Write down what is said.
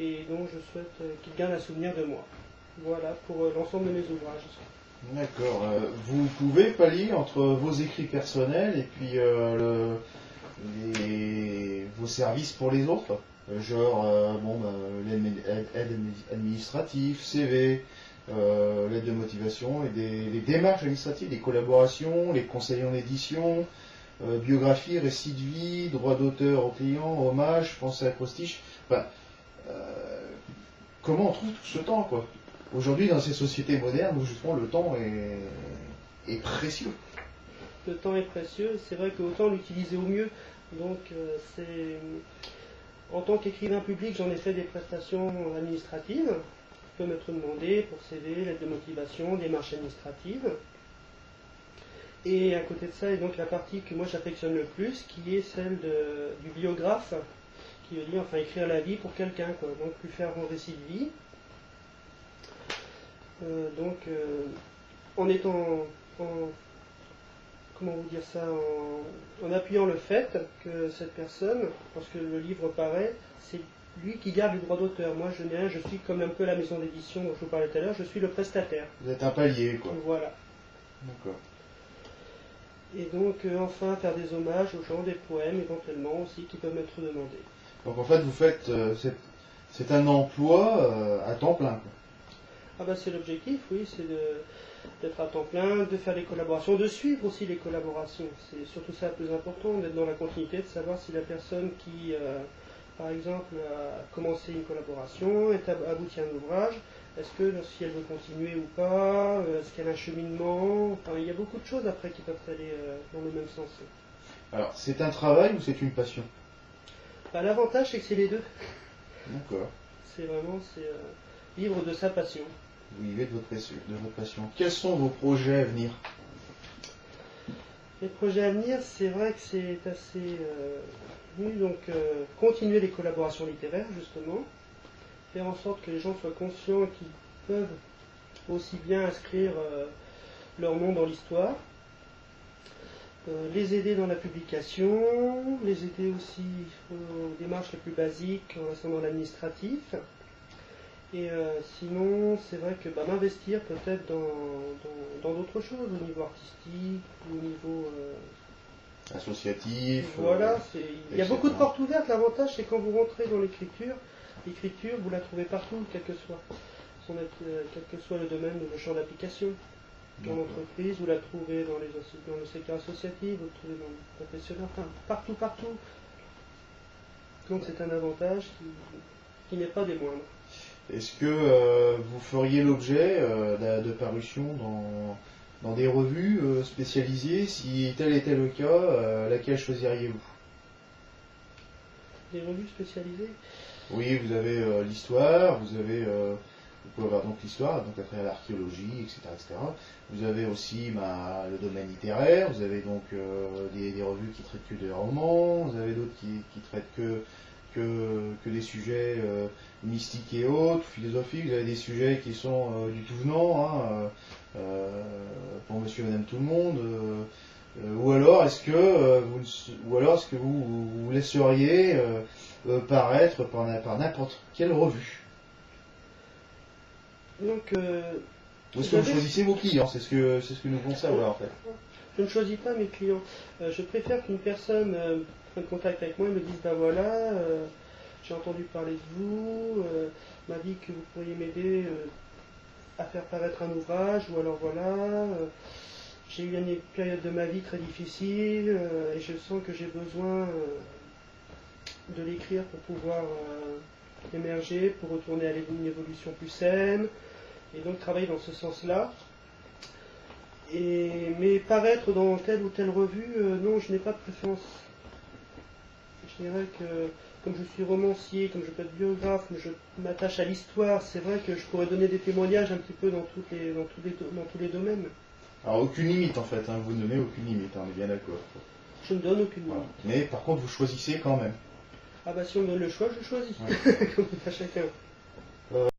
et dont je souhaite qu'il garde un souvenir de moi. Voilà pour l'ensemble de mes ouvrages. D'accord. Vous pouvez pallier entre vos écrits personnels et puis vos services pour les autres, genre l'aide administrative, CV, l'aide de motivation et les démarches administratives, les collaborations, les conseils en édition, biographie, récit de vie, droit d'auteur au client, hommage, pensée acrostiche. Enfin, comment on trouve tout ce temps, quoi? Aujourd'hui, dans ces sociétés modernes, où justement le temps est précieux. Le temps est précieux, c'est vrai qu'autant l'utiliser au mieux. Donc, en tant qu'écrivain public, j'en ai fait des prestations administratives qui peuvent m'être demandées pour CV, lettre de motivation, démarches administratives. Et à côté de ça, est donc la partie que moi j'affectionne le plus, qui est celle du biographe, qui veut dire écrire la vie pour quelqu'un, quoi. Donc lui faire un récit de vie. En étant, comment vous dire ça, en appuyant le fait que cette personne, lorsque le livre paraît, c'est lui qui garde le droit d'auteur. Moi je n'ai rien, je suis comme un peu la maison d'édition dont je vous parlais tout à l'heure, je suis le prestataire. Vous êtes un palier, quoi. Voilà. D'accord. Et donc enfin faire des hommages aux gens, des poèmes éventuellement aussi qui peuvent m'être demandés. Donc en fait vous faites, c'est un emploi à temps plein, quoi. Ah bah c'est l'objectif, oui, c'est d'être à temps plein, de faire des collaborations, de suivre aussi les collaborations. C'est surtout ça le plus important, d'être dans la continuité, de savoir si la personne qui, par exemple, a commencé une collaboration, aboutit à un ouvrage, est-ce que si elle veut continuer ou pas, est-ce qu'elle a un cheminement, il y a beaucoup de choses après qui peuvent aller dans le même sens. Alors, c'est un travail ou c'est une passion? Bah, l'avantage c'est que c'est les deux. D'accord. C'est vivre de sa passion. Vous vivez de votre passion. Quels sont vos projets à venir? Les projets à venir, c'est vrai que c'est assez donc continuer les collaborations littéraires, justement, faire en sorte que les gens soient conscients qu'ils peuvent aussi bien inscrire leur nom dans l'histoire, les aider dans la publication, les aider aussi aux démarches les plus basiques en restant dans l'administratif. Et sinon, c'est vrai que m'investir peut-être dans d'autres choses, au niveau artistique, au niveau associatif. Voilà, il y a beaucoup de portes ouvertes. L'avantage, c'est quand vous rentrez dans l'écriture, vous la trouvez partout, quel que soit le domaine ou le champ d'application. Dans l'entreprise, vous la trouvez dans le secteur associatif, vous la trouvez dans le professionnel, partout. Donc c'est un avantage qui n'est pas des moindres. Est-ce que vous feriez l'objet de parution dans des revues spécialisées? Si tel était le cas, laquelle choisiriez-vous? Des revues spécialisées? Oui, vous avez l'histoire, vous pouvez avoir donc l'histoire, donc après l'archéologie, etc., etc. Vous avez aussi le domaine littéraire, vous avez donc des revues qui traitent que des romans, vous avez d'autres qui traitent que des sujets mystiques et autres, philosophiques. Vous avez des sujets qui sont du tout venant, pour monsieur et madame tout le monde. Ou alors est-ce que vous laisseriez paraître par n'importe quelle revue? Donc, ou est-ce que vous choisissez vos clients? C'est ce que nous voulons savoir en fait. Je ne choisis pas mes clients. Je préfère qu'une personne prenne contact avec moi et me dise voilà, j'ai entendu parler de vous, m'a dit que vous pourriez m'aider à faire paraître un ouvrage, ou alors voilà, j'ai eu une période de ma vie très difficile et je sens que j'ai besoin de l'écrire pour pouvoir émerger, pour retourner à une évolution plus saine, et donc travailler dans ce sens-là. Mais paraître dans telle ou telle revue, non, je n'ai pas de préférence. Je dirais que, comme je suis romancier, comme je peux être biographe, je m'attache à l'histoire, c'est vrai que je pourrais donner des témoignages un petit peu dans tous les domaines. Alors aucune limite en fait, vous ne donnez aucune limite, on est bien d'accord. Je ne donne aucune limite. Mais par contre vous choisissez quand même. Ah bah si on me donne le choix, je choisis, comme à chacun.